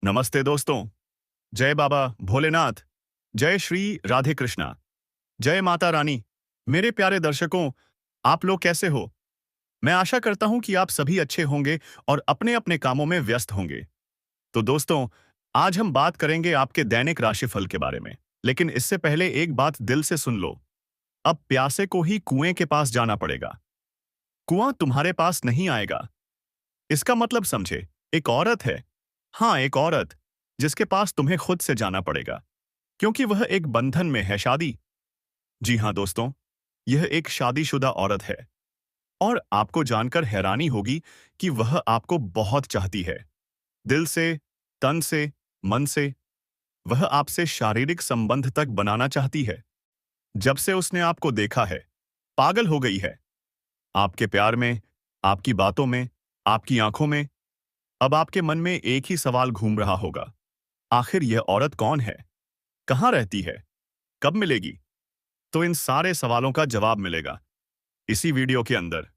नमस्ते दोस्तों। जय बाबा भोलेनाथ। जय श्री राधे कृष्णा। जय माता रानी। मेरे प्यारे दर्शकों, आप लोग कैसे हो? मैं आशा करता हूं कि आप सभी अच्छे होंगे और अपने अपने कामों में व्यस्त होंगे। तो दोस्तों, आज हम बात करेंगे आपके दैनिक राशिफल के बारे में। लेकिन इससे पहले एक बात दिल से सुन लो। अब प्यासे को ही कुएं के पास जाना पड़ेगा। कुआं तुम्हारे पास नहीं आएगा। इसका मतलब समझे। एक औरत है। हाँ, एक औरत जिसके पास तुम्हें खुद से जाना पड़ेगा, क्योंकि वह एक बंधन में है, शादी। जी हाँ दोस्तों, यह एक शादीशुदा औरत है। और आपको जानकर हैरानी होगी कि वह आपको बहुत चाहती है। दिल से, तन से, मन से। वह आपसे शारीरिक संबंध तक बनाना चाहती है। जब से उसने आपको देखा है, पागल हो गई है। आपके प्यार में, आपकी बातों में, आपकी आंखों में। अब आपके मन में एक ही सवाल घूम रहा होगा। आखिर यह औरत कौन है? कहाँ रहती है? कब मिलेगी? तो इन सारे सवालों का जवाब मिलेगा इसी वीडियो के अंदर।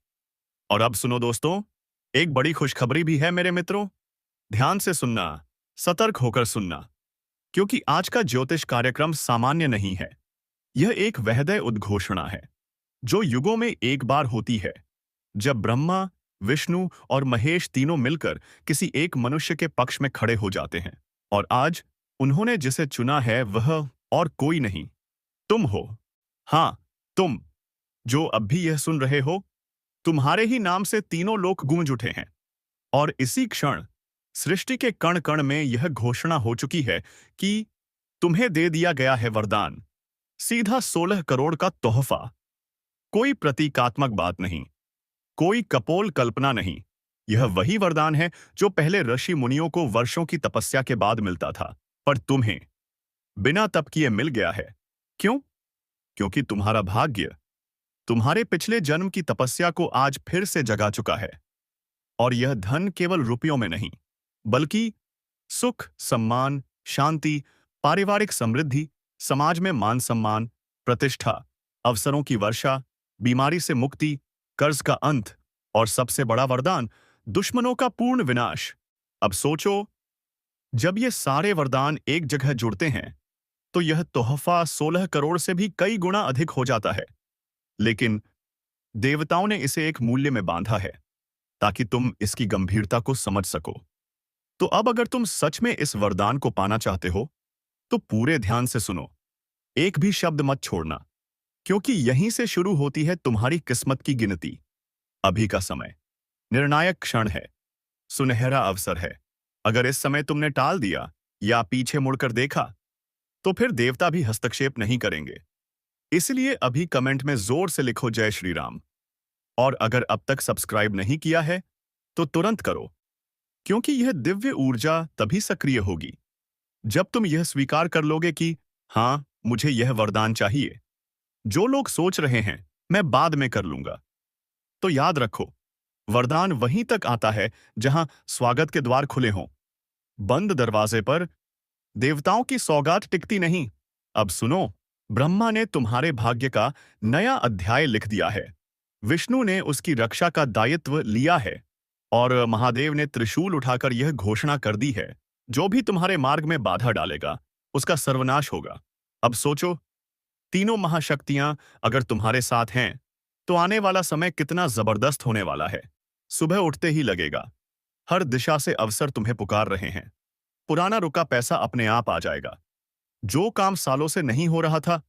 और अब सुनो दोस्तों, एक बड़ी खुशखबरी भी है मेरे मित्रों। ध्यान से सुनना, सतर्क होकर सुनना, क्योंकि आज का ज्योतिष कार्यक्रम सामान्य नहीं है। यह एक वहदय उद्घोषणा है, जो युगों में एक बार होती है, जब ब्रह्मा, विष्णु और महेश तीनों मिलकर किसी एक मनुष्य के पक्ष में खड़े हो जाते हैं। और आज उन्होंने जिसे चुना है वह और कोई नहीं, तुम हो। हाँ, तुम जो अब भी यह सुन रहे हो। तुम्हारे ही नाम से तीनों लोक गूंज उठे हैं। और इसी क्षण सृष्टि के कण कण में यह घोषणा हो चुकी है कि तुम्हें दे दिया गया है वरदान। सीधा 16 करोड़ का तोहफा। कोई प्रतीकात्मक बात नहीं, कोई कपोल कल्पना नहीं। यह वही वरदान है जो पहले ऋषि मुनियों को वर्षों की तपस्या के बाद मिलता था, पर तुम्हें बिना तप किए मिल गया है। क्यों? क्योंकि तुम्हारा भाग्य तुम्हारे पिछले जन्म की तपस्या को आज फिर से जगा चुका है। और यह धन केवल रुपयों में नहीं, बल्कि सुख, सम्मान, शांति, पारिवारिक समृद्धि, समाज में मान सम्मान, प्रतिष्ठा, अवसरों की वर्षा, बीमारी से मुक्ति, कर्ज का अंत, और सबसे बड़ा वरदान, दुश्मनों का पूर्ण विनाश। अब सोचो, जब ये सारे वरदान एक जगह जुड़ते हैं, तो यह तोहफा 16 करोड़ से भी कई गुना अधिक हो जाता है। लेकिन देवताओं ने इसे एक मूल्य में बांधा है, ताकि तुम इसकी गंभीरता को समझ सको। तो अब अगर तुम सच में इस वरदान को पाना चाहते हो, तो पूरे ध्यान से सुनो। एक भी शब्द मत छोड़ना, क्योंकि यहीं से शुरू होती है तुम्हारी किस्मत की गिनती। अभी का समय निर्णायक क्षण है, सुनहरा अवसर है। अगर इस समय तुमने टाल दिया या पीछे मुड़कर देखा, तो फिर देवता भी हस्तक्षेप नहीं करेंगे। इसलिए अभी कमेंट में जोर से लिखो जय श्री राम। और अगर अब तक सब्सक्राइब नहीं किया है, तो तुरंत करो, क्योंकि यह दिव्य ऊर्जा तभी सक्रिय होगी जब तुम यह स्वीकार कर लोगे कि हाँ, मुझे यह वरदान चाहिए। जो लोग सोच रहे हैं मैं बाद में कर लूंगा, तो याद रखो, वरदान वहीं तक आता है जहां स्वागत के द्वार खुले हों। बंद दरवाजे पर देवताओं की सौगात टिकती नहीं। अब सुनो, ब्रह्मा ने तुम्हारे भाग्य का नया अध्याय लिख दिया है। विष्णु ने उसकी रक्षा का दायित्व लिया है। और महादेव ने त्रिशूल उठाकर यह घोषणा कर दी है, जो भी तुम्हारे मार्ग में बाधा डालेगा, उसका सर्वनाश होगा। अब सोचो, तीनों महाशक्तियां अगर तुम्हारे साथ हैं, तो आने वाला समय कितना जबरदस्त होने वाला है। सुबह उठते ही लगेगा, हर दिशा से अवसर तुम्हें पुकार रहे हैं। पुराना रुका पैसा अपने आप आ जाएगा। जो काम सालों से नहीं हो रहा था,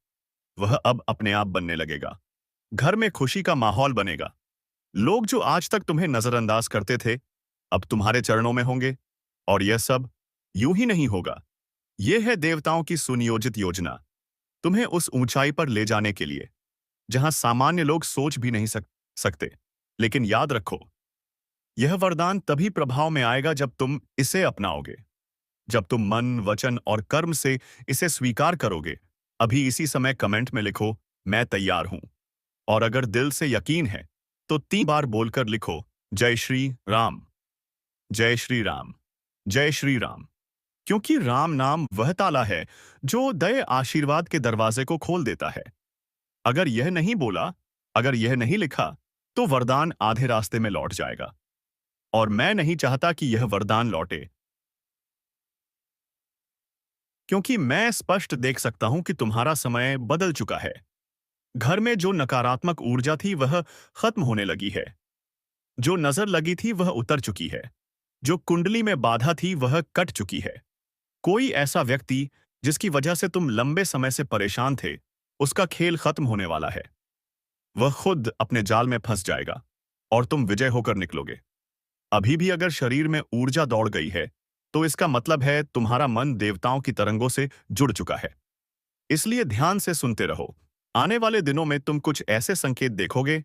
वह अब अपने आप बनने लगेगा। घर में खुशी का माहौल बनेगा। लोग जो आज तक तुम्हें नजरअंदाज करते थे, अब तुम्हारे चरणों में होंगे। और यह सब यूं ही नहीं होगा। यह है देवताओं की सुनियोजित योजना, तुम्हें उस ऊंचाई पर ले जाने के लिए जहां सामान्य लोग सोच भी नहीं सकते। लेकिन याद रखो, यह वरदान तभी प्रभाव में आएगा जब तुम इसे अपनाओगे, जब तुम मन, वचन और कर्म से इसे स्वीकार करोगे। अभी इसी समय कमेंट में लिखो, मैं तैयार हूं। और अगर दिल से यकीन है, तो 3 बार बोलकर लिखो, जय श्री राम, जय श्री राम, जय श्री राम। क्योंकि राम नाम वह ताला है जो दया आशीर्वाद के दरवाजे को खोल देता है। अगर यह नहीं बोला, अगर यह नहीं लिखा, तो वरदान आधे रास्ते में लौट जाएगा। और मैं नहीं चाहता कि यह वरदान लौटे। क्योंकि मैं स्पष्ट देख सकता हूं कि तुम्हारा समय बदल चुका है। घर में जो नकारात्मक ऊर्जा थी वह खत्म होने लगी है। जो नजर लगी थी वह उतर चुकी है। जो कुंडली में बाधा थी वह कट चुकी है। कोई ऐसा व्यक्ति जिसकी वजह से तुम लंबे समय से परेशान थे, उसका खेल खत्म होने वाला है। वह खुद अपने जाल में फंस जाएगा और तुम विजय होकर निकलोगे। अभी भी अगर शरीर में ऊर्जा दौड़ गई है, तो इसका मतलब है तुम्हारा मन देवताओं की तरंगों से जुड़ चुका है। इसलिए ध्यान से सुनते रहो। आने वाले दिनों में तुम कुछ ऐसे संकेत देखोगे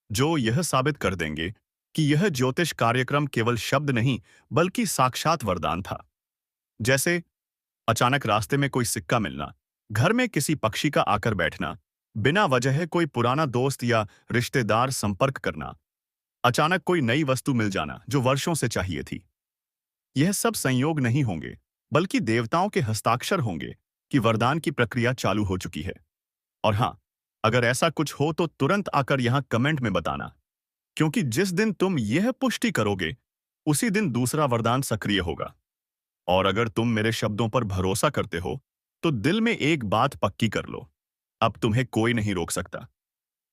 जो यह साबित कर देंगे कि यह ज्योतिष कार्यक्रम केवल शब्द नहीं, बल्कि साक्षात वरदान था। जैसे अचानक रास्ते में कोई सिक्का मिलना, घर में किसी पक्षी का आकर बैठना, बिना वजह कोई पुराना दोस्त या रिश्तेदार संपर्क करना, अचानक कोई नई वस्तु मिल जाना जो वर्षों से चाहिए थी। यह सब संयोग नहीं होंगे, बल्कि देवताओं के हस्ताक्षर होंगे कि वरदान की प्रक्रिया चालू हो चुकी है। और हाँ, अगर ऐसा कुछ हो तो तुरंत आकर यहां कमेंट में बताना, क्योंकि जिस दिन तुम यह पुष्टि करोगे, उसी दिन दूसरा वरदान सक्रिय होगा। और अगर तुम मेरे शब्दों पर भरोसा करते हो, तो दिल में एक बात पक्की कर लो, अब तुम्हें कोई नहीं रोक सकता।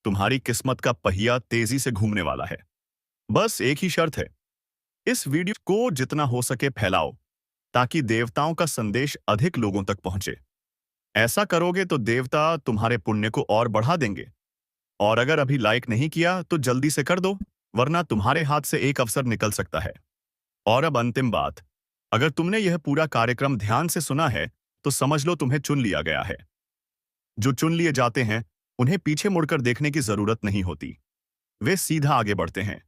तुम्हारी किस्मत का पहिया तेजी से घूमने वाला है। बस एक ही शर्त है, इस वीडियो को जितना हो सके फैलाओ, ताकि देवताओं का संदेश अधिक लोगों तक पहुंचे। ऐसा करोगे तो देवता तुम्हारे पुण्य को और बढ़ा देंगे। और अगर अभी लाइक नहीं किया तो जल्दी से कर दो, वरना तुम्हारे हाथ से एक अवसर निकल सकता है। और अब अंतिम बात, अगर तुमने यह पूरा कार्यक्रम ध्यान से सुना है, तो समझ लो तुम्हें चुन लिया गया है। जो चुन लिए जाते हैं, उन्हें पीछे मुड़कर देखने की जरूरत नहीं होती। वे सीधा आगे बढ़ते हैं।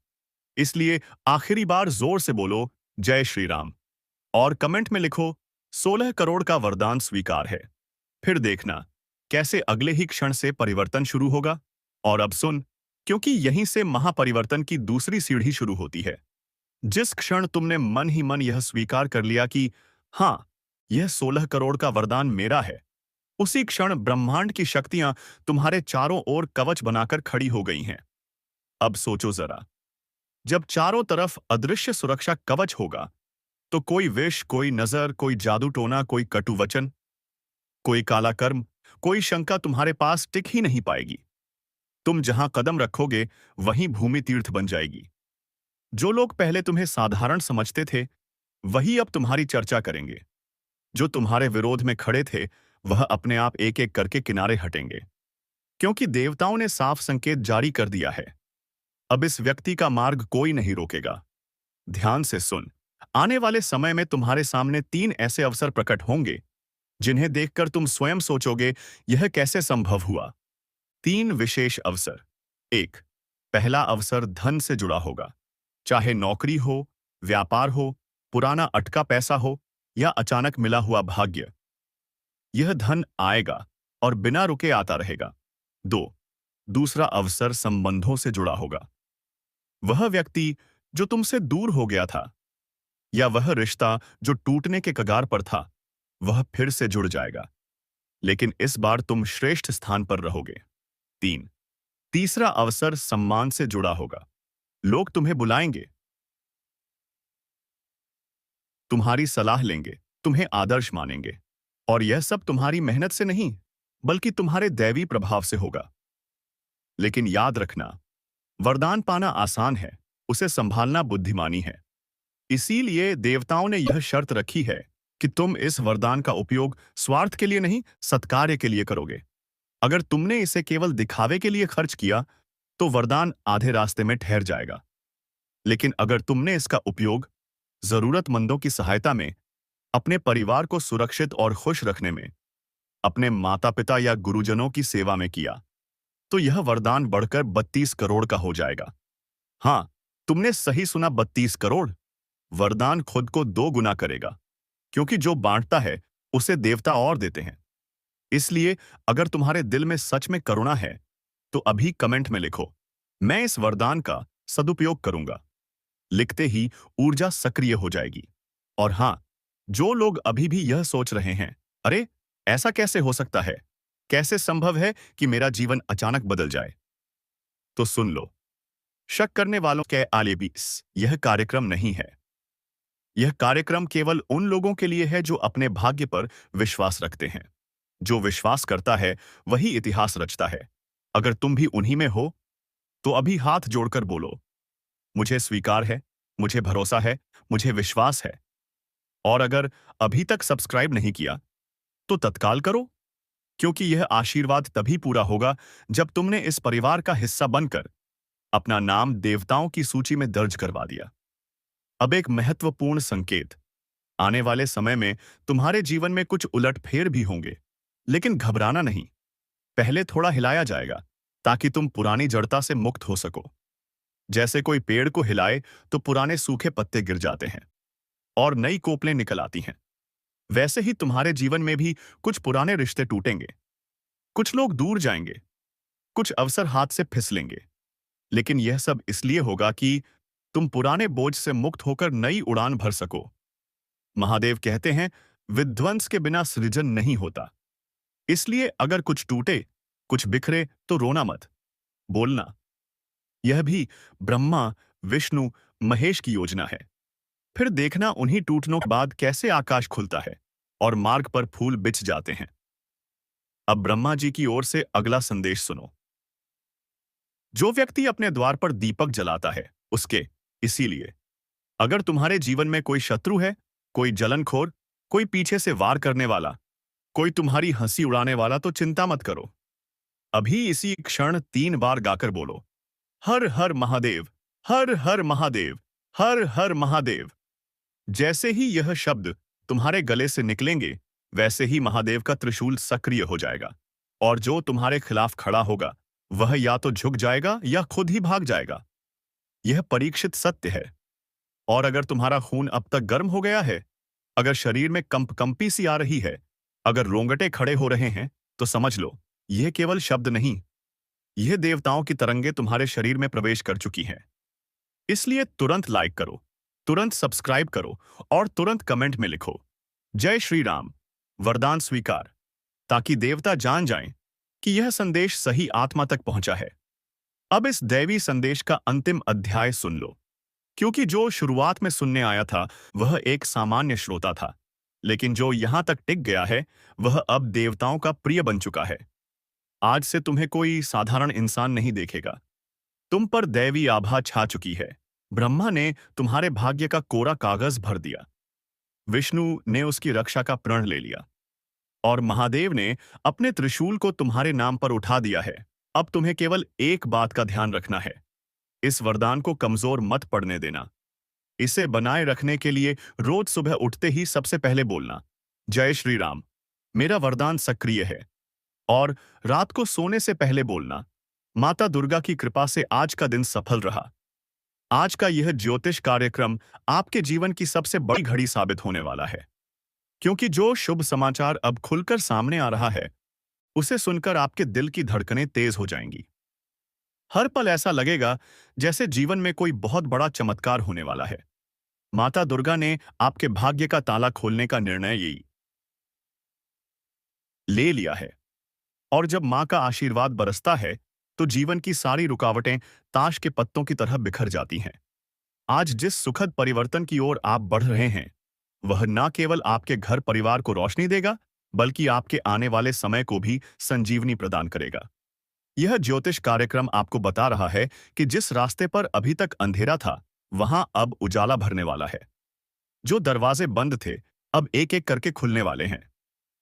इसलिए आखिरी बार जोर से बोलो, जय श्री राम। और कमेंट में लिखो, 16 करोड़ का वरदान स्वीकार है। फिर देखना कैसे अगले ही क्षण से परिवर्तन शुरू होगा। और अब सुन, क्योंकि यहीं से महापरिवर्तन की दूसरी सीढ़ी शुरू होती है। जिस क्षण तुमने मन ही मन यह स्वीकार कर लिया कि हाँ, यह 16 करोड़ का वरदान मेरा है, उसी क्षण ब्रह्मांड की शक्तियां तुम्हारे चारों ओर कवच बनाकर खड़ी हो गई हैं। अब सोचो जरा, जब चारों तरफ अदृश्य सुरक्षा कवच होगा, तो कोई विष, कोई नजर, कोई जादू टोना, कोई कटु वचन, कोई काला कर्म, कोई शंका तुम्हारे पास टिक ही नहीं पाएगी। तुम जहां कदम रखोगे, वहीं भूमि तीर्थ बन जाएगी। जो लोग पहले तुम्हें साधारण समझते थे, वही अब तुम्हारी चर्चा करेंगे। जो तुम्हारे विरोध में खड़े थे, वह अपने आप एक एक करके किनारे हटेंगे, क्योंकि देवताओं ने साफ संकेत जारी कर दिया है। अब इस व्यक्ति का मार्ग कोई नहीं रोकेगा। ध्यान से सुन, आने वाले समय में तुम्हारे सामने 3 ऐसे अवसर प्रकट होंगे, जिन्हें देखकर तुम स्वयं सोचोगे, यह कैसे संभव हुआ। 3 विशेष अवसर। 1, पहला अवसर धन से जुड़ा होगा। चाहे नौकरी हो, व्यापार हो, पुराना अटका पैसा हो या अचानक मिला हुआ भाग्य, यह धन आएगा और बिना रुके आता रहेगा। 2, दूसरा अवसर संबंधों से जुड़ा होगा। वह व्यक्ति जो तुमसे दूर हो गया था, या वह रिश्ता जो टूटने के कगार पर था, वह फिर से जुड़ जाएगा। लेकिन इस बार तुम श्रेष्ठ स्थान पर रहोगे। 3, तीसरा अवसर सम्मान से जुड़ा होगा। लोग तुम्हें बुलाएंगे, तुम्हारी सलाह लेंगे, तुम्हें आदर्श मानेंगे। और यह सब तुम्हारी मेहनत से नहीं, बल्कि तुम्हारे दैवी प्रभाव से होगा। लेकिन याद रखना, वरदान पाना आसान है, उसे संभालना बुद्धिमानी है। इसीलिए देवताओं ने यह शर्त रखी है कि तुम इस वरदान का उपयोग स्वार्थ के लिए नहीं, सत्कार्य के लिए करोगे। अगर तुमने इसे केवल दिखावे के लिए खर्च किया, तो वरदान आधे रास्ते में ठहर जाएगा। लेकिन अगर तुमने इसका उपयोग जरूरतमंदों की सहायता में, अपने परिवार को सुरक्षित और खुश रखने में, अपने माता पिता या गुरुजनों की सेवा में किया, तो यह वरदान बढ़कर 32 करोड़ का हो जाएगा। हाँ, तुमने सही सुना, 32 करोड़। वरदान खुद को 2 गुना करेगा, क्योंकि जो बांटता है, उसे देवता और देते हैं। इसलिए अगर तुम्हारे दिल में सच में करुणा है, तो अभी कमेंट में लिखो, मैं इस वरदान का सदुपयोग करूंगा। लिखते ही ऊर्जा सक्रिय हो जाएगी। और हाँ, जो लोग अभी भी यह सोच रहे हैं, अरे ऐसा कैसे हो सकता है, कैसे संभव है कि मेरा जीवन अचानक बदल जाए, तो सुन लो, शक करने वालों के आलिबीस यह कार्यक्रम नहीं है। यह कार्यक्रम केवल उन लोगों के लिए है जो अपने भाग्य पर विश्वास रखते हैं। जो विश्वास करता है वही इतिहास रचता है। अगर तुम भी उन्हीं में हो तो अभी हाथ जोड़कर बोलो, मुझे स्वीकार है, मुझे भरोसा है, मुझे विश्वास है। और अगर अभी तक सब्सक्राइब नहीं किया तो तत्काल करो, क्योंकि यह आशीर्वाद तभी पूरा होगा जब तुमने इस परिवार का हिस्सा बनकर अपना नाम देवताओं की सूची में दर्ज करवा दिया। अब एक महत्वपूर्ण संकेत, आने वाले समय में तुम्हारे जीवन में कुछ उलटफेर भी होंगे, लेकिन घबराना नहीं। पहले थोड़ा हिलाया जाएगा ताकि तुम पुरानी जड़ता से मुक्त हो सको। जैसे कोई पेड़ को हिलाए तो पुराने सूखे पत्ते गिर जाते हैं और नई कोपलें निकल आती हैं। वैसे ही तुम्हारे जीवन में भी कुछ पुराने रिश्ते टूटेंगे, कुछ लोग दूर जाएंगे, कुछ अवसर हाथ से फिसलेंगे। लेकिन यह सब इसलिए होगा कि तुम पुराने बोझ से मुक्त होकर नई उड़ान भर सको। महादेव कहते हैं, विध्वंस के बिना सृजन नहीं होता। इसलिए अगर कुछ टूटे, कुछ बिखरे तो रोना मत, बोलना, यह भी ब्रह्मा, विष्णु, महेश की योजना है। फिर देखना उन्हीं टूटनों के बाद कैसे आकाश खुलता है और मार्ग पर फूल बिछ जाते हैं। अब ब्रह्मा जी की ओर से अगला संदेश सुनो। जो व्यक्ति अपने द्वार पर दीपक जलाता है उसके, इसीलिए अगर तुम्हारे जीवन में कोई शत्रु है, कोई जलनखोर, कोई पीछे से वार करने वाला, कोई तुम्हारी हंसी उड़ाने वाला, तो चिंता मत करो। अभी इसी क्षण 3 बार गाकर बोलो, हर हर महादेव, हर हर महादेव, हर हर महादेव। जैसे ही यह शब्द तुम्हारे गले से निकलेंगे, वैसे ही महादेव का त्रिशूल सक्रिय हो जाएगा और जो तुम्हारे खिलाफ खड़ा होगा वह या तो झुक जाएगा या खुद ही भाग जाएगा। यह परीक्षित सत्य है। और अगर तुम्हारा खून अब तक गर्म हो गया है, अगर शरीर में कंपी सी आ रही है, अगर रोंगटे खड़े हो रहे हैं, तो समझ लो यह केवल शब्द नहीं, यह देवताओं की तरंगे तुम्हारे शरीर में प्रवेश कर चुकी हैं। इसलिए तुरंत लाइक करो, तुरंत सब्सक्राइब करो और तुरंत कमेंट में लिखो, जय श्री राम, वरदान स्वीकार, ताकि देवता जान जाएं कि यह संदेश सही आत्मा तक पहुंचा है। अब इस दैवी संदेश का अंतिम अध्याय सुन लो, क्योंकि जो शुरुआत में सुनने आया था वह एक सामान्य श्रोता था, लेकिन जो यहां तक टिक गया है वह अब देवताओं का प्रिय बन चुका है। आज से तुम्हें कोई साधारण इंसान नहीं देखेगा, तुम पर दैवी आभा छा चुकी है। ब्रह्मा ने तुम्हारे भाग्य का कोरा कागज भर दिया, विष्णु ने उसकी रक्षा का प्रण ले लिया और महादेव ने अपने त्रिशूल को तुम्हारे नाम पर उठा दिया है। अब तुम्हें केवल एक बात का ध्यान रखना है, इस वरदान को कमजोर मत पड़ने देना। इसे बनाए रखने के लिए रोज सुबह उठते ही सबसे पहले बोलना, जय श्री राम, मेरा वरदान सक्रिय है। और रात को सोने से पहले बोलना, माता दुर्गा की कृपा से आज का दिन सफल रहा। आज का यह ज्योतिष कार्यक्रम आपके जीवन की सबसे बड़ी घड़ी साबित होने वाला है, क्योंकि जो शुभ समाचार अब खुलकर सामने आ रहा है उसे सुनकर आपके दिल की धड़कनें तेज हो जाएंगी। हर पल ऐसा लगेगा जैसे जीवन में कोई बहुत बड़ा चमत्कार होने वाला है। माता दुर्गा ने आपके भाग्य का ताला खोलने का निर्णय यही ले लिया है। और जब मां का आशीर्वाद बरसता है तो जीवन की सारी रुकावटें ताश के पत्तों की तरह बिखर जाती हैं। आज जिस सुखद परिवर्तन की ओर आप बढ़ रहे हैं वह न केवल आपके घर परिवार को रोशनी देगा, बल्कि आपके आने वाले समय को भी संजीवनी प्रदान करेगा। यह ज्योतिष कार्यक्रम आपको बता रहा है कि जिस रास्ते पर अभी तक अंधेरा था वहां अब उजाला भरने वाला है। जो दरवाजे बंद थे अब एक एक करके खुलने वाले हैं।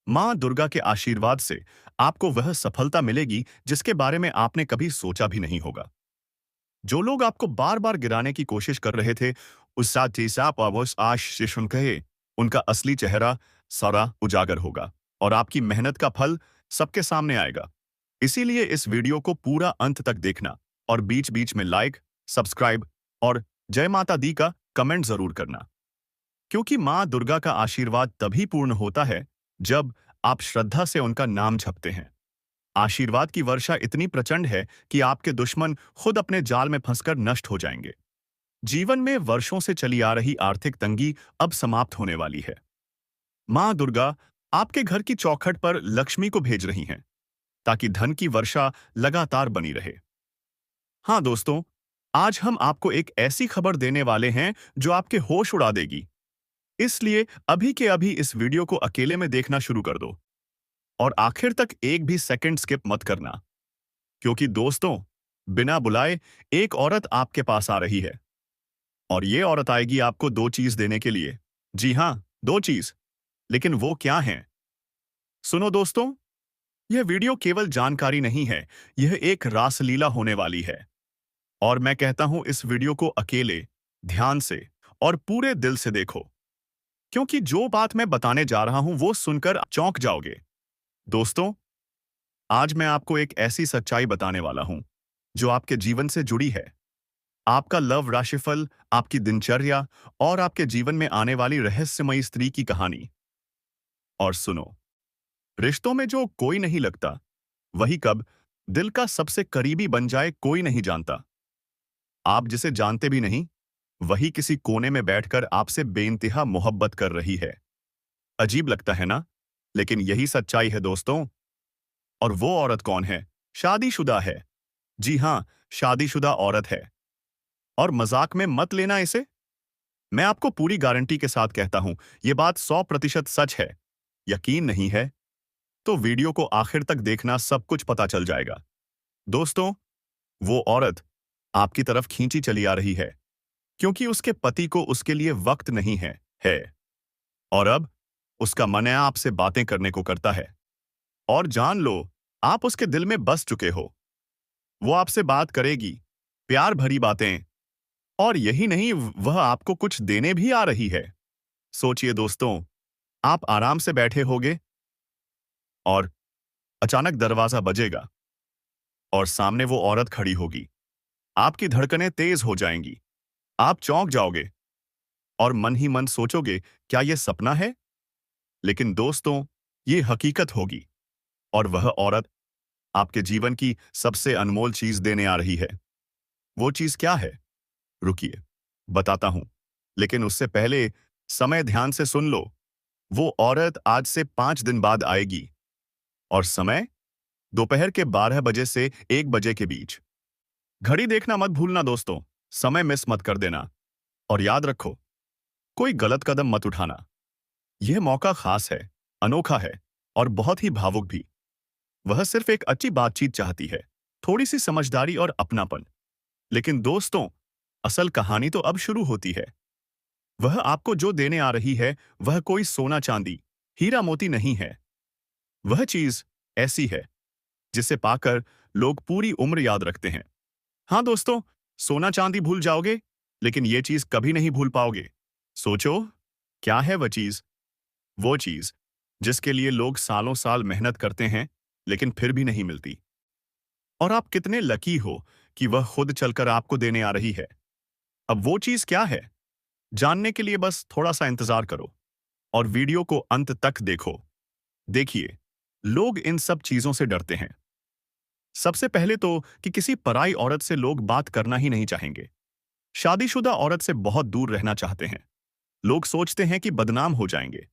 मां दुर्गा के आशीर्वाद से आपको वह सफलता मिलेगी जिसके बारे में आपने कभी सोचा भी नहीं होगा। जो लोग आपको बार बार गिराने की कोशिश कर रहे थे, उस साथ जैसा आप आज से सुन कहे, उनका असली चेहरा सारा उजागर होगा और आपकी मेहनत का फल सबके सामने आएगा। इसीलिए इस वीडियो को पूरा अंत तक देखना और बीच बीच में लाइक, सब्सक्राइब और जय माता दी का कमेंट जरूर करना, क्योंकि मां दुर्गा का आशीर्वाद तभी पूर्ण होता है जब आप श्रद्धा से उनका नाम जपते हैं। आशीर्वाद की वर्षा इतनी प्रचंड है कि आपके दुश्मन खुद अपने जाल में फंसकर नष्ट हो जाएंगे। जीवन में वर्षों से चली आ रही आर्थिक तंगी अब समाप्त होने वाली है। मां दुर्गा आपके घर की चौखट पर लक्ष्मी को भेज रही हैं ताकि धन की वर्षा लगातार बनी रहे। हाँ दोस्तों, आज हम आपको एक ऐसी खबर देने वाले हैं जो आपके होश उड़ा देगी। इसलिए अभी के अभी इस वीडियो को अकेले में देखना शुरू कर दो और आखिर तक एक भी सेकंड स्किप मत करना, क्योंकि दोस्तों, बिना बुलाए एक औरत आपके पास आ रही है और ये औरत आएगी आपको दो चीज देने के लिए। जी हां, दो चीज। लेकिन वो क्या हैं? सुनो दोस्तों, यह वीडियो केवल जानकारी नहीं है, यह एक रासलीला होने वाली है। और मैं कहता हूं इस वीडियो को अकेले, ध्यान से और पूरे दिल से देखो, क्योंकि जो बात मैं बताने जा रहा हूं वो सुनकर आप चौंक जाओगे। दोस्तों, आज मैं आपको एक ऐसी सच्चाई बताने वाला हूं जो आपके जीवन से जुड़ी है। आपका लव राशिफल, आपकी दिनचर्या और आपके जीवन में आने वाली रहस्यमयी स्त्री की कहानी। और सुनो, रिश्तों में जो कोई नहीं लगता, वही कब दिल का सबसे करीबी बन जाए कोई नहीं जानता। आप जिसे जानते भी नहीं, वही किसी कोने में बैठकर आपसे बेइंतहा मोहब्बत कर रही है। अजीब लगता है ना? लेकिन यही सच्चाई है दोस्तों। और वो औरत कौन है? शादीशुदा है। जी हां, शादीशुदा औरत है। और मजाक में मत लेना इसे। मैं आपको पूरी गारंटी के साथ कहता हूं, यह बात 100% सच है। यकीन नहीं है तो वीडियो को आखिर तक देखना, सब कुछ पता चल जाएगा। दोस्तों, वो औरत आपकी तरफ खींची चली आ रही है क्योंकि उसके पति को उसके लिए वक्त नहीं है। और अब उसका मन है आपसे बातें करने को करता है। और जान लो, आप उसके दिल में बस चुके हो। वो आपसे बात करेगी, प्यार भरी बातें। और यही नहीं, वह आपको कुछ देने भी आ रही है। सोचिए दोस्तों, आप आराम से बैठे होगे और अचानक दरवाजा बजेगा और सामने वो औरत खड़ी होगी। आपकी धड़कनें तेज हो जाएंगी, आप चौंक जाओगे और मन ही मन सोचोगे, क्या यह सपना है? लेकिन दोस्तों, ये हकीकत होगी। और वह औरत आपके जीवन की सबसे अनमोल चीज देने आ रही है। वो चीज क्या है? रुकिए, बताता हूं। लेकिन उससे पहले समय ध्यान से सुन लो। वो औरत आज से 5 दिन बाद आएगी और समय दोपहर के 12 बजे से 1 बजे के बीच। घड़ी देखना मत भूलना दोस्तों, समय मिस मत कर देना। और याद रखो, कोई गलत कदम मत उठाना। यह मौका खास है, अनोखा है और बहुत ही भावुक भी। वह सिर्फ एक अच्छी बातचीत चाहती है, थोड़ी सी समझदारी और अपनापन। लेकिन दोस्तों, असल कहानी तो अब शुरू होती है। वह आपको जो देने आ रही है, वह कोई सोना चांदी, हीरा मोती नहीं है। वह चीज ऐसी है जिसे पाकर लोग पूरी उम्र याद रखते हैं। हाँ दोस्तों, सोना चांदी भूल जाओगे, लेकिन ये चीज कभी नहीं भूल पाओगे। सोचो, क्या है वह चीज? वो चीज जिसके लिए लोग सालों साल मेहनत करते हैं, लेकिन फिर भी नहीं मिलती। और आप कितने लकी हो कि वह खुद चलकर आपको देने आ रही है। अब वो चीज क्या है, जानने के लिए बस थोड़ा सा इंतजार करो और वीडियो को अंत तक देखो। देखिए, लोग इन सब चीजों से डरते हैं। सबसे पहले तो कि किसी पराई औरत से लोग बात करना ही नहीं चाहेंगे। शादीशुदा औरत से बहुत दूर रहना चाहते हैं। लोग सोचते हैं कि बदनाम हो जाएंगे।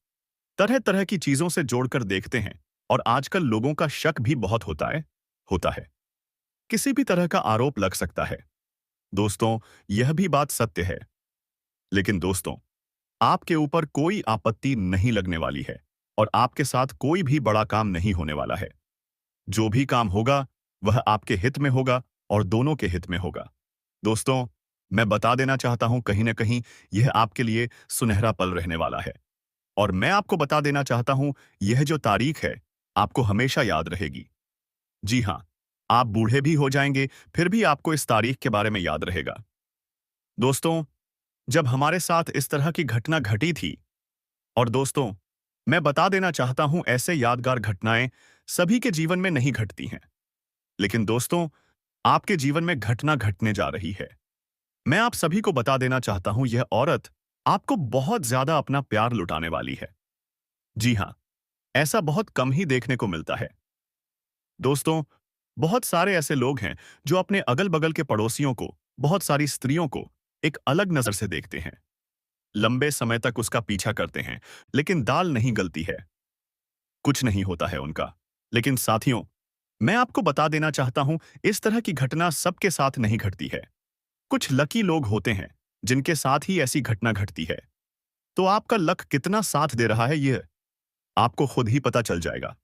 तरह तरह की चीजों से जोड़कर देखते हैं। और आजकल लोगों का शक भी बहुत होता है। किसी भी तरह का आरोप लग सकता है। दोस्तों, यह भी बात सत्य है। लेकिन दोस्तों, आपके ऊपर कोई आपत्ति नहीं लगने वाली है और आपके साथ कोई भी बड़ा काम नहीं होने वाला है। जो भी काम होगा, वह आपके हित में होगा और दोनों के हित में होगा। दोस्तों, मैं बता देना चाहता हूं, कहीं ना कहीं यह आपके लिए सुनहरा पल रहने वाला है। और मैं आपको बता देना चाहता हूं, यह जो तारीख है, आपको हमेशा याद रहेगी। जी हां, आप बूढ़े भी हो जाएंगे, फिर भी आपको इस तारीख के बारे में याद रहेगा। दोस्तों, जब हमारे साथ इस तरह की घटना घटी थी, और दोस्तों, मैं बता देना चाहता हूं, ऐसे यादगार घटनाएं सभी के जीवन में नहीं घटती हैं। लेकिन दोस्तों, आपके जीवन में घटना घटने जा रही है। मैं आप सभी को बता देना चाहता हूं, यह औरत आपको बहुत ज्यादा अपना प्यार लुटाने वाली है। जी हां, ऐसा बहुत कम ही देखने को मिलता है। दोस्तों, बहुत सारे ऐसे लोग हैं जो अपने अगल-बगल के पड़ोसियों को, बहुत सारी स्त्रियों को एक अलग नजर से देखते हैं। लंबे समय तक उसका पीछा करते हैं, लेकिन दाल नहीं गलती है। कुछ नहीं होता है उनका। लेकिन साथियों, मैं आपको बता देना चाहता हूं, इस तरह की घटना सबके साथ नहीं घटती है। कुछ लकी लोग होते हैं जिनके साथ ही ऐसी घटना घटती है। तो आपका लक कितना साथ दे रहा है यह आपको खुद ही पता चल जाएगा।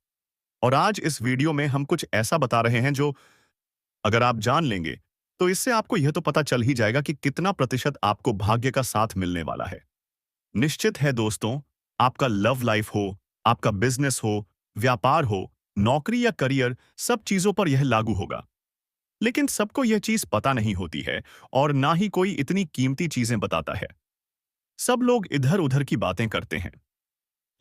और आज इस वीडियो में हम कुछ ऐसा बता रहे हैं जो अगर आप जान लेंगे तो इससे आपको यह तो पता चल ही जाएगा कि कितना प्रतिशत आपको भाग्य का साथ मिलने वाला है। निश्चित है दोस्तों, आपका लव लाइफ हो, आपका बिजनेस हो, व्यापार हो, नौकरी या करियर, सब चीजों पर यह लागू होगा। लेकिन सबको यह चीज पता नहीं होती है और ना ही कोई इतनी कीमती चीजें बताता है। सब लोग इधर उधर की बातें करते हैं।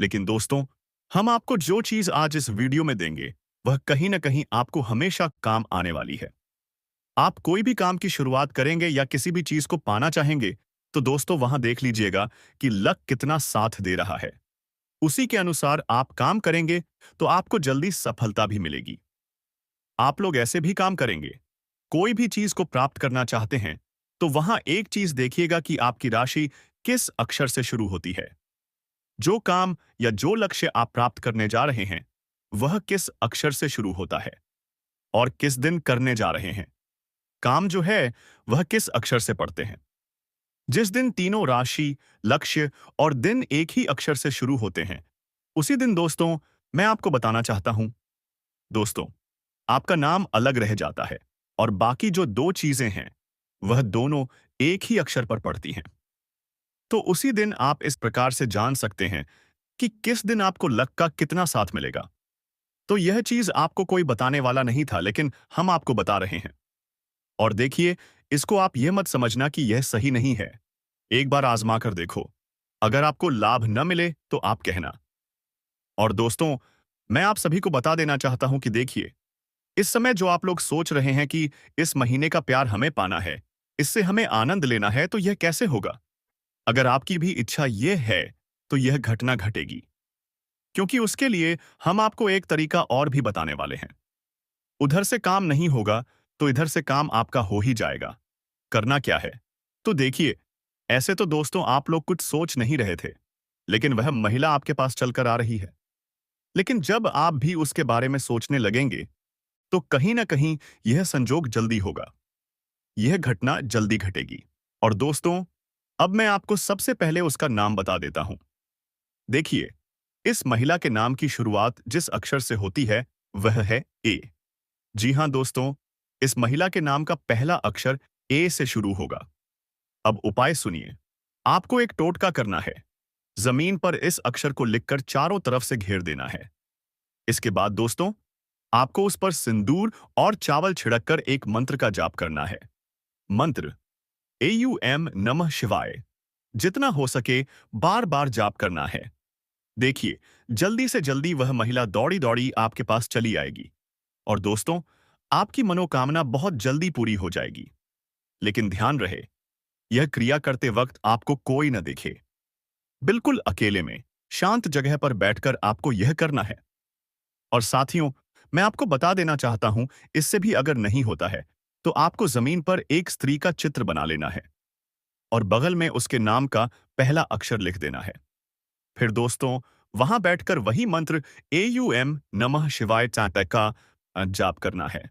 लेकिन दोस्तों, हम आपको जो चीज आज इस वीडियो में देंगे वह कहीं ना कहीं आपको हमेशा काम आने वाली है। आप कोई भी काम की शुरुआत करेंगे या किसी भी चीज को पाना चाहेंगे तो दोस्तों वहां देख लीजिएगा कि लक कितना साथ दे रहा है। उसी के अनुसार आप काम करेंगे तो आपको जल्दी सफलता भी मिलेगी। आप लोग ऐसे भी काम करेंगे, कोई भी चीज को प्राप्त करना चाहते हैं तो वहां एक चीज देखिएगा कि आपकी राशि किस अक्षर से शुरू होती है। जो काम या जो लक्ष्य आप प्राप्त करने जा रहे हैं वह किस अक्षर से शुरू होता है और किस दिन करने जा रहे हैं। काम जो है वह किस अक्षर से पढ़ते हैं। जिस दिन तीनों राशि, लक्ष्य और दिन एक ही अक्षर से शुरू होते हैं उसी दिन दोस्तों मैं आपको बताना चाहता हूं, दोस्तों आपका नाम अलग रह जाता है और बाकी जो दो चीजें हैं वह दोनों एक ही अक्षर पर पड़ती हैं। तो उसी दिन आप इस प्रकार से जान सकते हैं कि किस दिन आपको लक का कितना साथ मिलेगा। तो यह चीज आपको कोई बताने वाला नहीं था लेकिन हम आपको बता रहे हैं। और देखिए, इसको आप यह मत समझना कि यह सही नहीं है। एक बार आजमा कर देखो, अगर आपको लाभ न मिले तो आप कहना। और दोस्तों, मैं आप सभी को बता देना चाहता हूं कि देखिए, इस समय जो आप लोग सोच रहे हैं कि इस महीने का प्यार हमें पाना है, इससे हमें आनंद लेना है, तो यह कैसे होगा? अगर आपकी भी इच्छा यह है तो यह घटना घटेगी, क्योंकि उसके लिए हम आपको एक तरीका और भी बताने वाले हैं। उधर से काम नहीं होगा तो इधर से काम आपका हो ही जाएगा। करना क्या है? तो देखिए, ऐसे तो दोस्तों आप लोग कुछ सोच नहीं रहे थे, लेकिन वह महिला आपके पास चलकर आ रही है। लेकिन जब आप भी उसके बारे में सोचने लगेंगे तो कहीं ना कहीं यह संजोग जल्दी होगा, यह घटना जल्दी घटेगी। और दोस्तों, अब मैं आपको सबसे पहले उसका नाम बता देता हूं। देखिए, इस महिला के नाम की शुरुआत जिस अक्षर से होती है वह है ए। जी हां दोस्तों, इस महिला के नाम का पहला अक्षर ए से शुरू होगा। अब उपाय सुनिए। आपको एक टोटका करना है। जमीन पर इस अक्षर को लिखकर चारों तरफ से घेर देना है। इसके बाद दोस्तों, आपको उस पर सिंदूर और चावल छिड़ककर एक मंत्र का जाप करना है। मंत्र AUM नमः शिवाय जितना हो सके बार बार जाप करना है। देखिए, जल्दी से जल्दी वह महिला दौड़ी दौड़ी आपके पास चली आएगी और दोस्तों, आपकी मनोकामना बहुत जल्दी पूरी हो जाएगी। लेकिन ध्यान रहे, यह क्रिया करते वक्त आपको कोई न देखे। बिल्कुल अकेले में, शांत जगह पर बैठकर आपको यह करना है। और साथियों, मैं आपको बता देना चाहता हूं, इससे भी अगर नहीं होता है, तो आपको जमीन पर एक स्त्री का चित्र बना लेना है और बगल में उसके नाम का पहला अक्षर लिख देना है। फिर दोस्तों, वहां बैठकर वही मंत्र AUM नमः शिवाय चाटक का जाप करना है।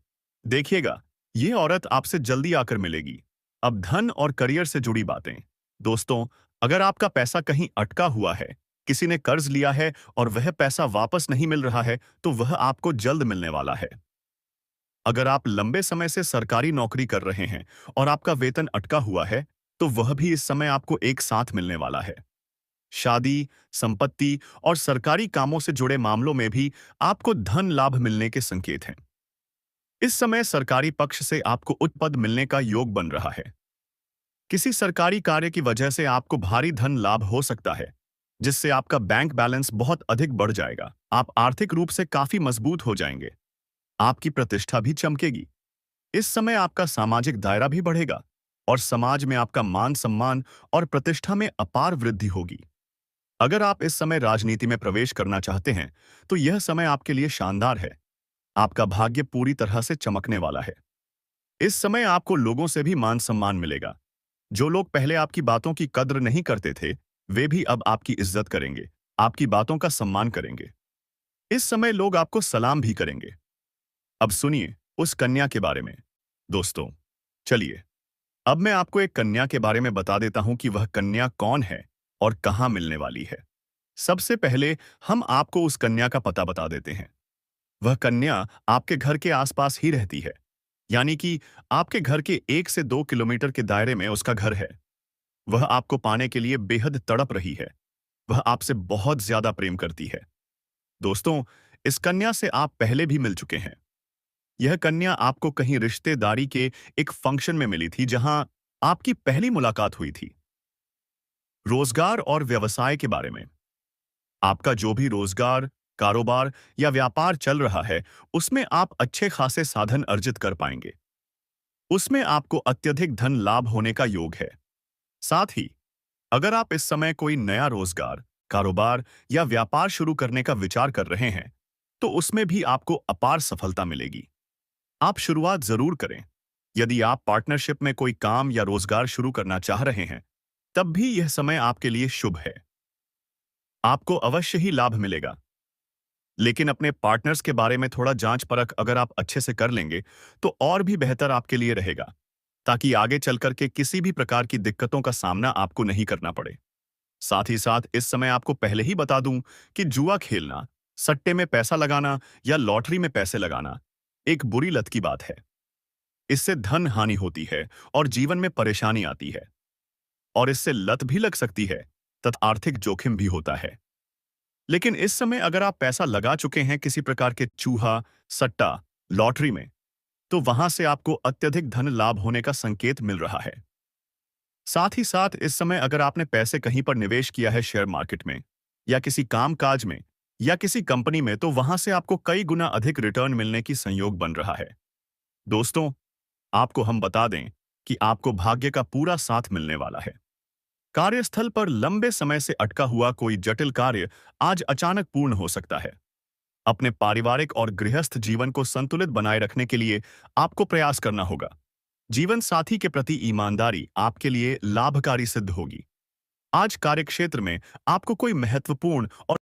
देखिएगा, ये औरत आपसे जल्दी आकर मिलेगी। अब धन और करियर से जुड़ी बातें। दोस्तों, अगर आपका पैसा कहीं अटका हुआ है, किसी ने कर्ज लिया है और वह पैसा वापस नहीं मिल रहा है, तो वह आपको जल्द मिलने वाला है। अगर आप लंबे समय से सरकारी नौकरी कर रहे हैं और आपका वेतन अटका हुआ है, तो वह भी इस समय आपको एक साथ मिलने वाला है। शादी, संपत्ति और सरकारी कामों से जुड़े मामलों में भी आपको धन लाभ मिलने के संकेत हैं। इस समय सरकारी पक्ष से आपको उच्च पद मिलने का योग बन रहा है। किसी सरकारी कार्य की वजह से आपको भारी धन लाभ हो सकता है, जिससे आपका बैंक बैलेंस बहुत अधिक बढ़ जाएगा। आप आर्थिक रूप से काफी मजबूत हो जाएंगे। आपकी प्रतिष्ठा भी चमकेगी। इस समय आपका सामाजिक दायरा भी बढ़ेगा और समाज में आपका मान सम्मान और प्रतिष्ठा में अपार वृद्धि होगी। अगर आप इस समय राजनीति में प्रवेश करना चाहते हैं, तो यह समय आपके लिए शानदार है। आपका भाग्य पूरी तरह से चमकने वाला है। इस समय आपको लोगों से भी मान सम्मान मिलेगा। जो लोग पहले आपकी बातों की कद्र नहीं करते थे, वे भी अब आपकी इज्जत करेंगे, आपकी बातों का सम्मान करेंगे। इस समय लोग आपको सलाम भी करेंगे। अब सुनिए उस कन्या के बारे में। दोस्तों, चलिए अब मैं आपको एक कन्या के बारे में बता देता हूं कि वह कन्या कौन है और कहाँ मिलने वाली है। सबसे पहले हम आपको उस कन्या का पता बता देते हैं। वह कन्या आपके घर के आसपास ही रहती है, यानी कि आपके घर के 1 से 2 किलोमीटर के दायरे में उसका घर है। वह आपको पाने के लिए बेहद तड़प रही है। वह आपसे बहुत ज्यादा प्रेम करती है। दोस्तों, इस कन्या से आप पहले भी मिल चुके हैं। यह कन्या आपको कहीं रिश्तेदारी के एक फंक्शन में मिली थी जहां आपकी पहली मुलाकात हुई थी। रोजगार और व्यवसाय के बारे में। आपका जो भी रोजगार, कारोबार या व्यापार चल रहा है, उसमें आप अच्छे खासे साधन अर्जित कर पाएंगे। उसमें आपको अत्यधिक धन लाभ होने का योग है। साथ ही, अगर आप इस समय कोई नया रोजगार, कारोबार या व्यापार शुरू करने का विचार कर रहे हैं, तो उसमें भी आपको अपार सफलता मिलेगी। आप शुरुआत जरूर करें। यदि आप पार्टनरशिप में कोई काम या रोजगार शुरू करना चाह रहे हैं, तब भी यह समय आपके लिए शुभ है। आपको अवश्य ही लाभ मिलेगा। लेकिन अपने पार्टनर्स के बारे में थोड़ा जांच परख अगर आप अच्छे से कर लेंगे, तो और भी बेहतर आपके लिए रहेगा, ताकि आगे चलकर के किसी भी प्रकार की दिक्कतों का सामना आपको नहीं करना पड़े। साथ ही साथ इस समय आपको पहले ही बता दूं कि जुआ खेलना, सट्टे में पैसा लगाना या लॉटरी में पैसे लगाना एक बुरी लत की बात है। इससे धन हानि होती है और जीवन में परेशानी आती है। और इससे लत भी लग सकती है तथा आर्थिक जोखिम भी होता है। लेकिन इस समय अगर आप पैसा लगा चुके हैं किसी प्रकार के चूहा, सट्टा, लॉटरी में, तो वहां से आपको अत्यधिक धन लाभ होने का संकेत मिल रहा है। साथ ही साथ इस समय अगर आपने पैसे कहीं पर निवेश किया है शेयर मार्केट में या किसी कामकाज में या किसी कंपनी में, तो वहां से आपको कई गुना अधिक रिटर्न मिलने की संयोग बन रहा है। दोस्तों, आपको हम बता दें कि आपको भाग्य का पूरा साथ मिलने वाला है। कार्यस्थल पर लंबे समय से अटका हुआ कोई जटिल कार्य आज अचानक पूर्ण हो सकता है। अपने पारिवारिक और गृहस्थ जीवन को संतुलित बनाए रखने के लिए आपको प्रयास करना होगा। जीवन साथी के प्रति ईमानदारी आपके लिए लाभकारी सिद्ध होगी। आज कार्यक्षेत्र में आपको कोई महत्वपूर्ण और